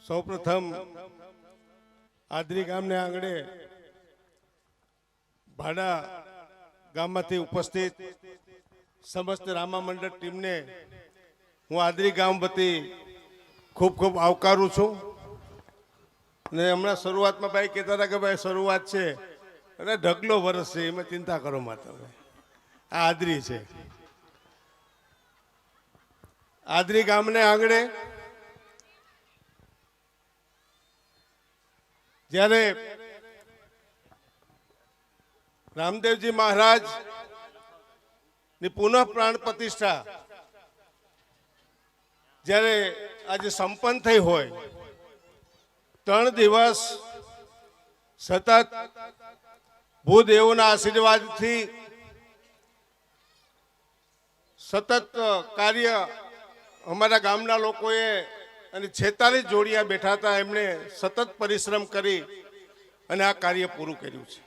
સૌપ્રથમ આદરી ગામને આંગણે ભાડા ગામમાંથી ઉપસ્થિત સમસ્ત રામા મંડળ ટીમને હું આદરી ગામ વતી ખૂબ ખૂબ આવકારું છું. ને હમણાં શરૂઆતમાં ભાઈ કહેતા હતા કે ભાઈ શરૂઆત છે અને ઢગલો વરસ છે, એમાં ચિંતા કરો માતા. આ આદરી છે. આદરી ગામને આંગણે જ્યારે રામદેવજી મહારાજ ની પુનઃ પ્રાણ પ્રતિષ્ઠા જ્યારે આજે સંપન્ન થઈ હોય, 3 દિવસ સતત ભૂદેવોના આશીર્વાદથી સતત કાર્ય અમારા ગામના લોકોએ અને 46 જોડિયા બેઠા હતા, એમણે સતત પરિશ્રમ કરી અને આ કાર્ય પૂરું કર્યું છે.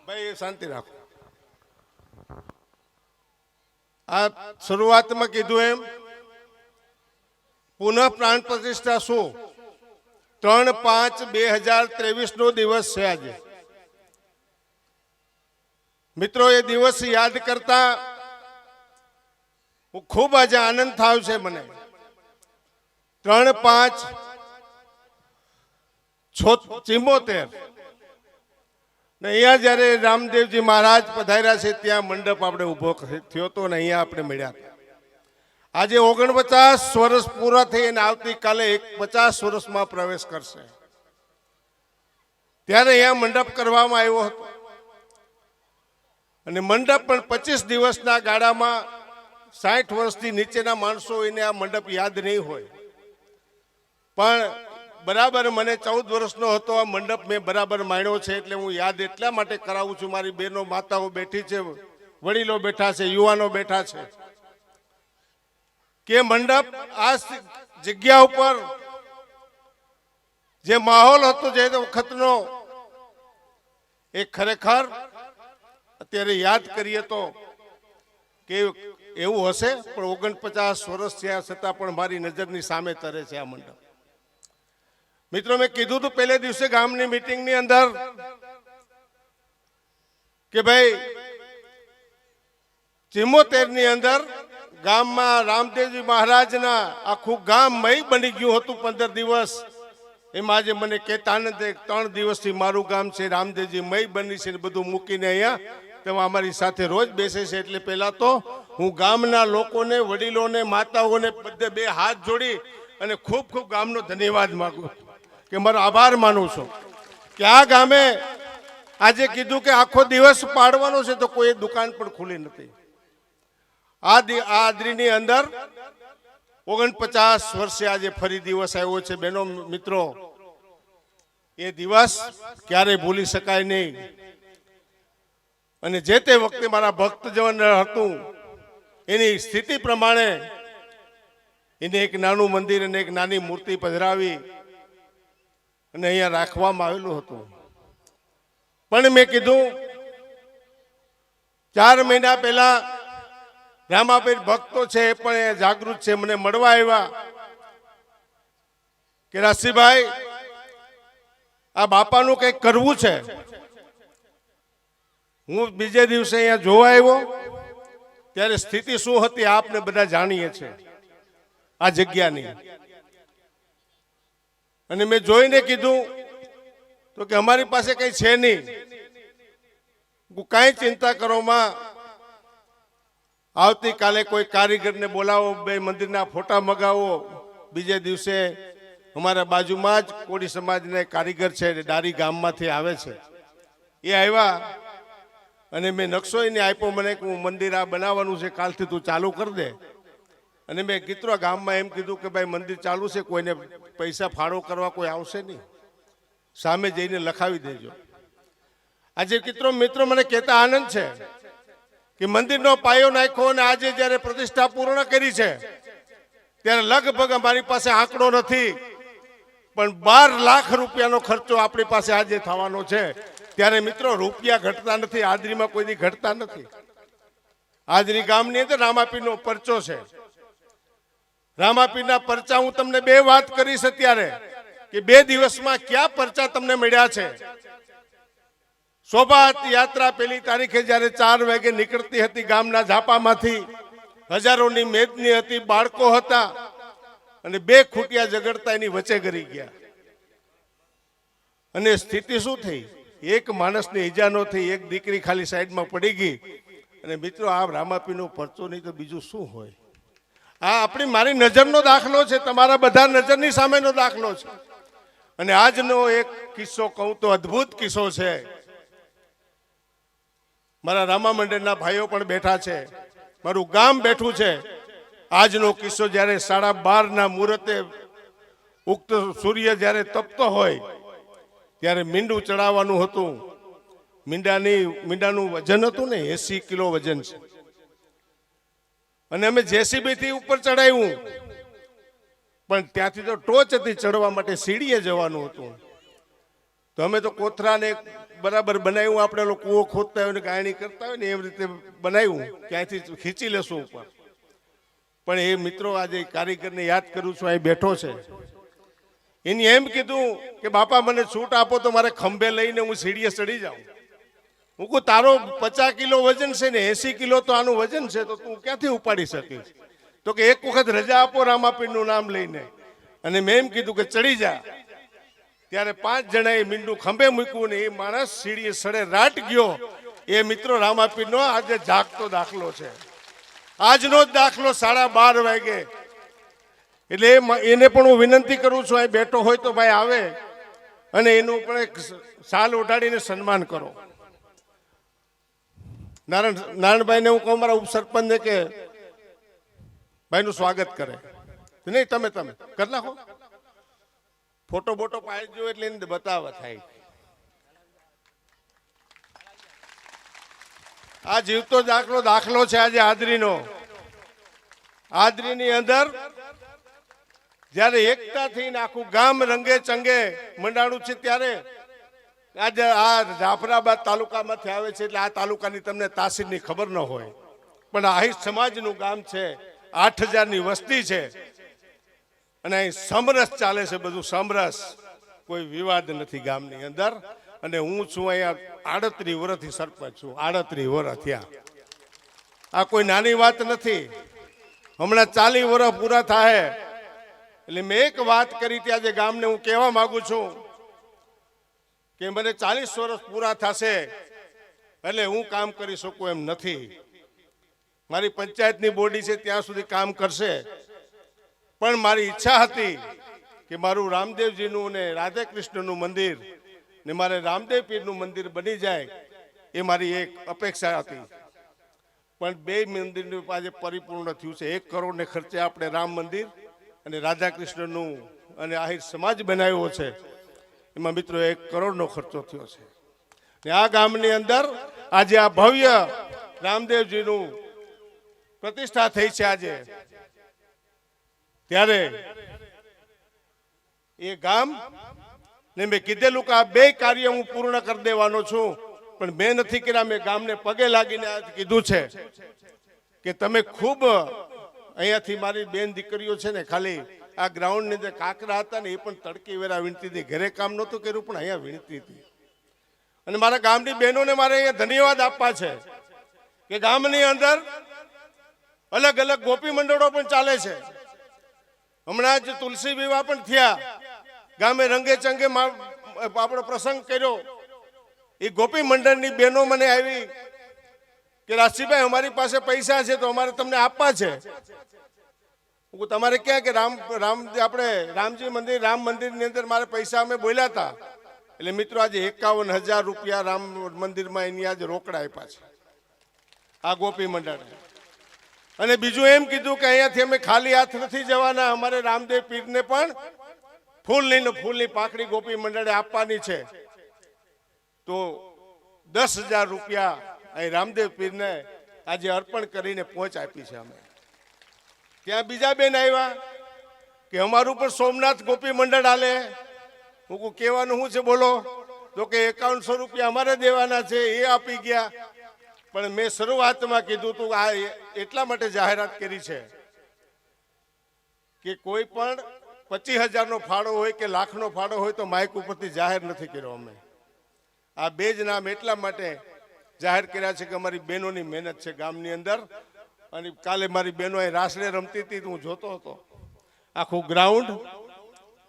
ભાઈ શાંતિ રાખો. આ શરૂઆતમાં કીધું એમ પુનઃ પ્રાણ પ્રતિષ્ઠા શું 3/5/2023 નો દિવસ છે આજે. મિત્રો, એ દિવસ યાદ કરતા હું ખૂબ આજે આનંદ થાય છે મને. 3/5/74 ને અહીંયા જ્યારે રામદેવજી મહારાજ પધાર્યા છે ત્યાં મંડપ આપણે ઊભો થયો હતો ને અહીંયા આપણે મળ્યા હતા. આજે 49 વર્ષ પૂરા થઈ અને આવતીકાલે 50 વર્ષમાં પ્રવેશ કરશે. ત્યારે અહીંયા મંડપ કરવામાં આવ્યો હતો અને મંડપ પણ 25 દિવસના ગાળામાં 60 વર્ષથી નીચેના માણસો એને આ મંડપ યાદ નહીં હોય, પણ બરાબર મને 14 વર્ષનો હતો આ મંડપ મેં બરાબર માણ્યો છે. એટલે હું યાદ એટલા માટે કરાવું છું. મારી બહેનો માતાઓ બેઠી છે, વડીલો બેઠા છે, યુવાનો બેઠા છે કે મંડપ આ જગ્યા ઉપર જે માહોલ હતો જે વખતનો એ ખરેખર અત્યારે યાદ કરીએ તો કે એવું હશે, પણ 49 વર્ષ થયા છતાં પણ મારી નજરની સામે તરે છે આ મંડપ. મિત્રો, મેં કીધું હતું પહેલે દિવસે ગામની મીટિંગની અંદર કે ભાઈ 74 ની અંદર ગામમાં રામદેવજી મહારાજના આખું ગામ મય બની ગયું હતું 15 દિવસ. એમાં આજે મને કહેતા આનંદ 3 દિવસથી મારું ગામ છે રામદેવજી મય બની છે. બધું મૂકીને અહીંયા તેમાં અમારી સાથે રોજ બેસે છે. એટલે પહેલા તો હું ગામના લોકોને, વડીલોને, માતાઓને બધે 2 હાથ જોડી અને ખૂબ ખૂબ ગામનો ધન્યવાદ માગું કે મારો આભાર માનું છું કે આ ગામે આજે કીધું કે આખો દિવસ પાડવાનો છે તો કોઈ દુકાન પણ ખુલી નથી. આ આદરીની અંદર 49 વર્ષે આજે ફરી દિવસ આવ્યો છે. બહેનો મિત્રો, એ દિવસ ક્યારે ભૂલી શકાય નહીં. અને જે તે વખતે મારા ભક્તજન હતું એની સ્થિતિ પ્રમાણે એને એક નાનું મંદિર અને એક નાની મૂર્તિ પધરાવી અને અહીંયા રાખવામાં આવેલું હતું. પણ મેં કીધું 4 મહિના પહેલા રામાપીર ભક્તો છે એ પણ એ જાગૃત છે, મને મળવા આવ્યા કે રાશિભાઈ આ બાપાનું કંઈક કરવું છે. હું બીજે દિવસે અહીંયા જોવા આવ્યો ત્યારે સ્થિતિ શું હતી આપને બધા જાણીએ છીએ આ જગ્યાની. અને મેં જોઈને કીધું તો કે અમારી પાસે કંઈ છે નહીં, કાંઈ ચિંતા કરો માં, આવતીકાલે કોઈ કારીગરને બોલાવો, 2 મંદિરના ફોટા મગાવો. બીજે દિવસે અમારા બાજુમાં જ કોળી સમાજના કારીગર છે, ડારી ગામમાંથી આવે છે, એ આવ્યા અને મેં નકશો એને આપ્યો મને કે હું મંદિર આ બનાવવાનું છે, કાલથી તું ચાલુ કરી દે. અને મેં કીધું ગામમાં એમ કીધું કે ભાઈ મંદિર ચાલુ છે, કોઈને પૈસા ફાળો કરવા કોઈ આવશે નહીં, સામે જઈને લખાવી દેજો. આજે મિત્રો મને કહેતા આનંદ છે કે મંદિરનો પાયો નાખ્યો અને આજે જ્યારે પ્રતિષ્ઠા પૂર્ણ કરી છે ત્યારે લગભગ અમારી પાસે આંકડો નથી, પણ 12 લાખ રૂપિયાનો ખર્ચો આપણી પાસે આજે થવાનો છે. ત્યારે મિત્રો રૂપિયા ઘટતા નથી, આદરીમાં કોઈ દી ઘટતા નથી. આદરી ગામની અંદર રામાપીરનો પરચો છે. રામાપીરના પરચા હું તમને બે વાત કરીશ અત્યારે કે 2 દિવસમાં કયા પરચા તમને મળ્યા છે. શોભા યાત્રા પેલી તારીખે જ્યારે 4 વાગે નીકળતી હતી ગામના ઝાપામાંથી, હજારોની મેદની હતી, બાળકો હતા અને 2 ખૂટિયા ઝઘડતા એની વચ્ચે ગરી ગયા. અને સ્થિતિ શું થઈ? એક માણસને ઈજા ન થઈ, એક દીકરી ખાલી સાઈડમાં પડી ગઈ. અને મિત્રો, આ રામાપીનો પરચો નહીં તો બીજું શું હોય? આ આપણી મારી નજરનો દાખલો છે, તમારા બધા નજરની સામેનો દાખલો છે. અને આજનો એક કિસ્સો કહું તો અદ્ભુત કિસ્સો છે. મારા રામા મંડળના ભાઈઓ પણ બેઠા છે, મારું ગામ બેઠું છે. આજનો કિસ્સો જ્યારે 12:30 મુહૂર્તે ઉગત સૂર્ય જ્યારે તપતો હોય ત્યારે મીંડું ચડાવવાનું હતું. મીંડાનું વજન હતું ને 80 કિલો વજન છે. અને અમે જેસીબી થી ઉપર ચડાવ્યું, પણ ત્યાંથી તો ટોચ હતી, ચડવા માટે સીડીએ જવાનું હતું. તો અમે તો કોથરાને બરાબર બનાવ્યું, આપણે કૂવો ખોદતા હોય ને ગાયણી કરતા હોય ને એવી રીતે બનાવ્યું, ક્યાંયથી ખીચી લેશું ઉપર. પણ એ મિત્રો, આજે કારીગરને યાદ કરું છું, અહીં બેઠો છે. એની એમ કીધું કે બાપા મને છૂટ આપો તો મારે ખંભે લઈને હું સીડીએ ચડી જાઉં. હું કહું તારો 50 કિલો વજન છે ને 80 કિલો તો આનું વજન છે, તો તું ક્યાંથી ઉપાડી શકીશ? તો કે એક વખત રજા આપો રામાપીરનું નામ લઈને. અને મેં એમ કીધું કે ચડી જા. ત્યારે 5 જણાએ મીંડું ખંભે મૂક્યું ને એ માણસ સીડીએ સડે રાટ ગયો. એ મિત્રો રામાપીરનો આજે જાગતો દાખલો છે, આજનો જ દાખલો. 12:30 વાગે. એટલે એને પણ હું વિનંતી કરું છું, અહીં બેઠો હોય તો ભાઈ આવે અને એનું પણ એક શાલ ઓઢાડીને સન્માન કરો. નારાયણભાઈને હું કહું મારા ઉપસરપંચને કે ભાઈનું સ્વાગત કરે. નહીં, તમે કરી નાખો. ફોટો બોટો પાડજો એટલે એને બતાવવા થાય. આ જીવતો દાખલો છે આજે હાજરીનો. હાજરીની અંદર જ્યારે એકતા થઈને આખું ગામ રંગે ચંગે મંડાણું છે, ત્યારે આજે આ જાફરાબાદ તાલુકામાંથી આવે છે. એટલે આ તાલુકાની તમને તાસીરની ખબર ન હોય, પણ આહિર સમાજનું ગામ છે, 8000ની વસ્તી છે. અને અહીં સમરસ ચાલે છે, બધું સમરસ, કોઈ વિવાદ નથી ગામની અંદર. અને હું છું અહીંયા 38 વર્ષથી સરપંચ છું. 38 વર્ષ થયા. આ કોઈ નાની વાત નથી. હમણાં 40 વર્ષ પૂરા થાય એટલે મેં એક વાત કરી ત્યાં જે ગામને હું કહેવા માંગુ છું કે મને 40 વર્ષ પૂરા થશે એટલે હું કામ કરી શકું એમ નથી. મારી પંચાયતની બોડી છે ત્યાં સુધી કામ કરશે. પણ મારી ઈચ્છા હતી કે મારું રામદેવજીનું ને રાધે કૃષ્ણનું મંદિર ને મારે રામદેવ પીરનું મંદિર બની જાય, એ મારી એક અપેક્ષા હતી. પણ 2 મંદિરનું આજે પરિપૂર્ણ થયું છે. 1 કરોડને ખર્ચે આપણે રામ મંદિર અને રાધા કૃષ્ણનું અને આહિર સમાજ બનાવ્યો છે. એમાં મિત્રો 1 કરોડનો ખર્ચો થયો છે. ને આ ગામની અંદર આજે આ ભવ્ય રામદેવજીનું પ્રતિષ્ઠા થઈ છે આજે. ત્યારે એ ગામ ને મેં કીધેલું કે આ 2 કાર્ય હું પૂર્ણ કરી દેવાનો છું, પણ મેં નથી કર્યા. મેં ગામને પગે લાગીને કીધું છે કે તમે ખૂબ અહીંયાથી મારી બેન દીકરીઓ છે ને, ખાલી આ ગ્રાઉન્ડની અંદર કાંકરા હતા ને એ પણ તડકી વેરા વીણતી હતી. ઘરે કામ નહોતું કર્યું પણ અહીંયા વીણતી હતી. અને મારા ગામની બહેનોને મારે અહીંયા ધન્યવાદ આપવા છે કે ગામની અંદર અલગ અલગ ગોપી મંડળો પણ ચાલે છે. હમણાં જ તુલસી વિવાહ પણ થયા. ગામે રંગે ચંગે આપણો પ્રસંગ કર્યો. એ ગોપી મંડળની બહેનો મને આવી કે રાશિભાઈ અમારી પાસે પૈસા છે તો અમારે તમને આપવા છે. તમારે ક્યાં કે આપણે રામજી મંદિર રામ મંદિરની અંદર મારે પૈસા અમે બોલ્યા હતા. એટલે મિત્રો આજે 51,000 રૂપિયા રામ મંદિરમાં એની આજે રોકડા આપ્યા છે આ ગોપી મંડળ. અને બીજું એમ કીધું કે અહીંયાથી અમે ખાલી હાથ નથી જવાના, અમારે રામદેવ પીરને પણ ફૂલની પાંખડી ગોપી મંડળે આપવાની છે. તો 10,000 રૂપિયા અહીં રામદેવ પીરને આજે અર્પણ કરીને પહોંચ આપી છે અમે. ત્યાં બીજા બેન આવ્યા કે અમારું પણ સોમનાથ ગોપી મંડળ હાલે. હું કહેવાનું શું છે બોલો? તો કે 5100 રૂપિયા અમારે દેવાના છે, એ આપી ગયા. પણ મેં શરૂઆતમાં કીધું હતું આ એટલા માટે જાહેરાત કરી છે કે કોઈ પણ 25,000નો ફાળો હોય કે લાખનો ફાળો હોય તો માઇક ઉપરથી જાહેર નથી કર્યો. અમે આ બે જ નામ એટલા માટે જાહેર કર્યા છે કે અમારી બહેનોની મહેનત છે ગામની અંદર. અને કાલે મારી બહેનો અહીં રાસડે રમતી હતી, હું જોતો હતો આખું ગ્રાઉન્ડ.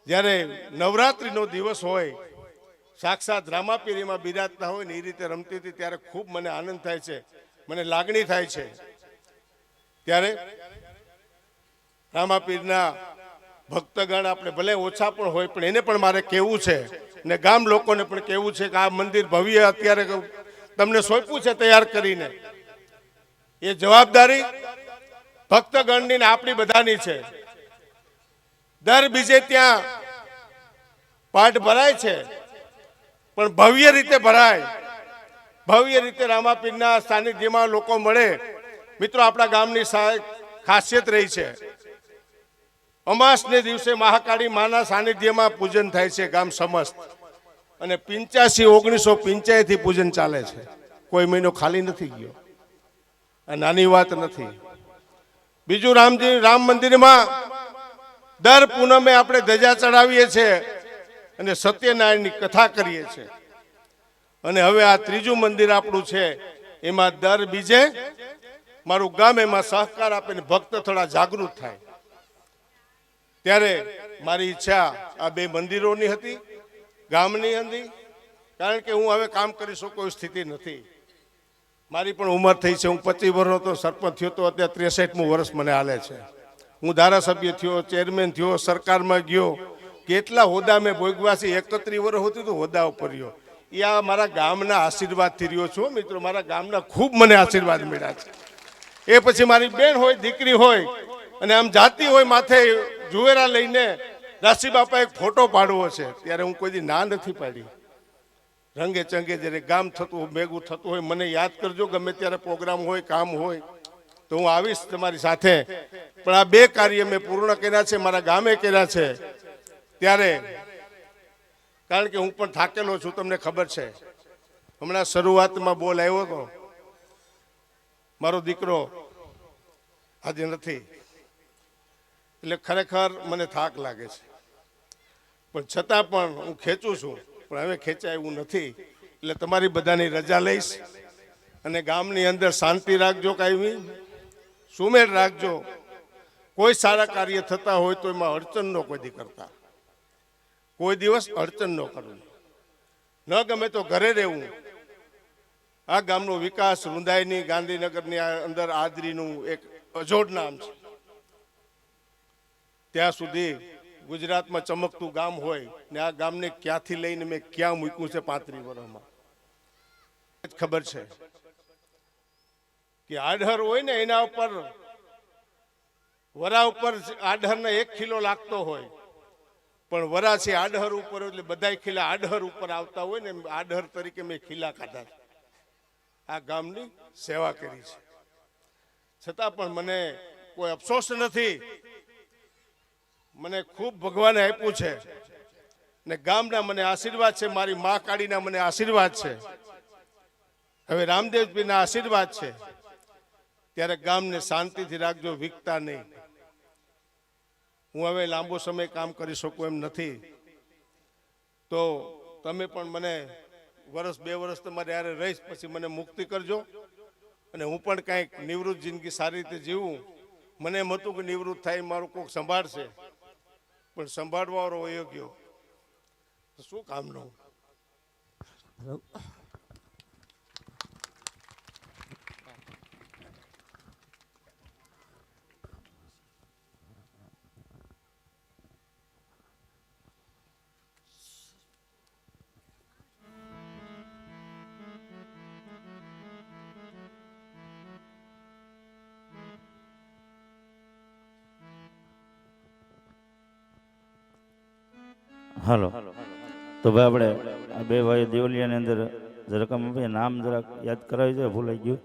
જ્યારે નવરાત્રિનો દિવસ હોય, સાક્ષાત રામાપીરીમાં બિરાજતા હોય ને એ રીતે રમતી હતી, ત્યારે ખૂબ મને આનંદ થાય છે, મને લાગણી થાય છે. ત્યારે રામાપીરના ભક્તગણ આપણે ભલે ઓછા પણ હોય, પણ એને પણ મારે કહેવું છે ને ગામ લોકોને પણ કહેવું છે કે આ મંદિર ભવ્ય અત્યારે તમને સોંપ્યું છે તૈયાર કરીને, એ જવાબદારી ભક્તગણની ને આપણી બધાની છે. દર બીજે ત્યાં પાઠ ભરાય છે, પણ ભવ્ય રીતે ભરાય, ભવ્ય રીતે રામાપીરના સાનિધ્યમાં લોકો મળે. મિત્રો, આપણા ગામની ખાસિયત રહી છે, અમાસને દિવસે મહાકાળી માના સાનિધ્યમાં પૂજન થાય છે ગામ સમસ્ત. અને 1985 થી પૂજન ચાલે છે, કોઈ મહિનો ખાલી નથી ગયો. આ નાની વાત નથી. બીજું, રામ મંદિરમાં દર પૂનમે આપણે ધજા ચડાવીએ છીએ અને સત્યનારાયણની કથા કરીએ છીએ. અને હવે આ ત્રીજું મંદિર આપણું છે, એમાં દર બીજે મારું ગામ એમાં સહકાર આપીને ભક્ત થોડા જાગૃત થાય. ત્યારે મારી ઈચ્છા આ બે મંદિરોની હતી, ગામની હતી. કારણ કે હું હવે કામ કરી શકું એવી સ્થિતિ નથી. મારી પણ ઉંમર થઈ છે. હું 25 વર્ષનો તો સરપંચ થયો તો અત્યારે 63મું વર્ષ મને હાલે છે. હું ધારાસભ્ય થયો, ચેરમેન થયો, સરકારમાં ગયો, કેટલા હોદ્દા મેં ભોગવ્યા છે. 31 વર્ષ હતું તો હોદ્દા ઉપર રહ્યો. એ આ મારા ગામના આશીર્વાદથી રહ્યો છું મિત્રો. મારા ગામના ખૂબ મને આશીર્વાદ મળ્યા છે. એ પછી મારી બેન હોય, દીકરી હોય, અને આમ જાતી હોય માથે જુવેરા લઈને રાશી બાપા એક ફોટો પાડવો છે, ત્યારે હું કોઈ દી ના નથી પાડી. રંગે ચંગે જ્યારે ગામ થતું ભેગું થતું હોય મને યાદ કરજો. ગમે ત્યારે પ્રોગ્રામ હોય, કામ હોય તો હું આવીશ તમારી સાથે. પણ આ બે કાર્ય મેં પૂર્ણ કર્યા છે, મારા ગામે કર્યા છે. ત્યારે કારણ કે હું પણ થાકેલો છું, તમને ખબર છે. હમણાં શરૂઆતમાં બોલ આવ્યો હતો, મારો દીકરો આજે નથી, એટલે ખરેખર મને થાક લાગે છે. પણ છતાં પણ હું ખેંચું છું, પણ હવે ખેંચાય એવું નથી. એટલે તમારી બધાની રજા લઈશ અને ગામની અંદર શાંતિ રાખજો, કાયમી સુમેળ રાખજો. કોઈ સારા કાર્ય થતા હોય તો એમાં અડચણ ન કોઈ દી કરતા, કોઈ દિવસ અડચણ ન કરવું. ન ગમે તો ઘરે રહેવું. આ ગામનો વિકાસ રૂંધાઈની ગાંધીનગરની અંદર આદરીનું એક અજોડ નામ છે. ત્યાં સુધી ગુજરાતમાં ચમકતું ગામ હોય ને આ ગામને ક્યાંથી લઈને મેં ક્યાં મૂક્યું છે 35 વર્ષમાં ખબર છે. કે આડહર હોય ને એના ઉપર, વરા ઉપર આડહરને 1 કિલો લાગતો હોય, પણ વરા છે આડહર ઉપર એટલે બધા ખીલા આડહર ઉપર આવતા હોય ને, આડહર તરીકે મેં ખીલા કાઢા. આ ગામની સેવા કરી છે. છતાં પણ મને કોઈ અફસોસ નથી. મને ખૂબ ભગવાને આપ્યું છે ને ગામના મને આશીર્વાદ છે, મારી મા કાળીના મને આશીર્વાદ છે, હવે રામદેવજીના આશીર્વાદ છે. ત્યારે ગામને શાંતિથી રાખજો, વિકતા નહીં. હું હવે લાંબો સમય કામ કરી શકું એમ નથી, તો તમે પણ મને વર્ષ 2 વર્ષ તમારે યારે રહીશ, પછી મને મુક્તિ કરજો અને હું પણ કાંઈક નિવૃત્ત જિંદગી સારી રીતે જીવું. મને એમ હતું કે નિવૃત્ત થાય મારું કોઈક સંભાળશે, પણ સંભાળવાવાળો વયો ગયો, શું કામનું. હાલો, તો ભાઈ આપણે આ બે ભાઈ દેવલિયાની અંદર જરાક નામ જરાક યાદ કરાવી છે, ભૂલાઈ ગયું.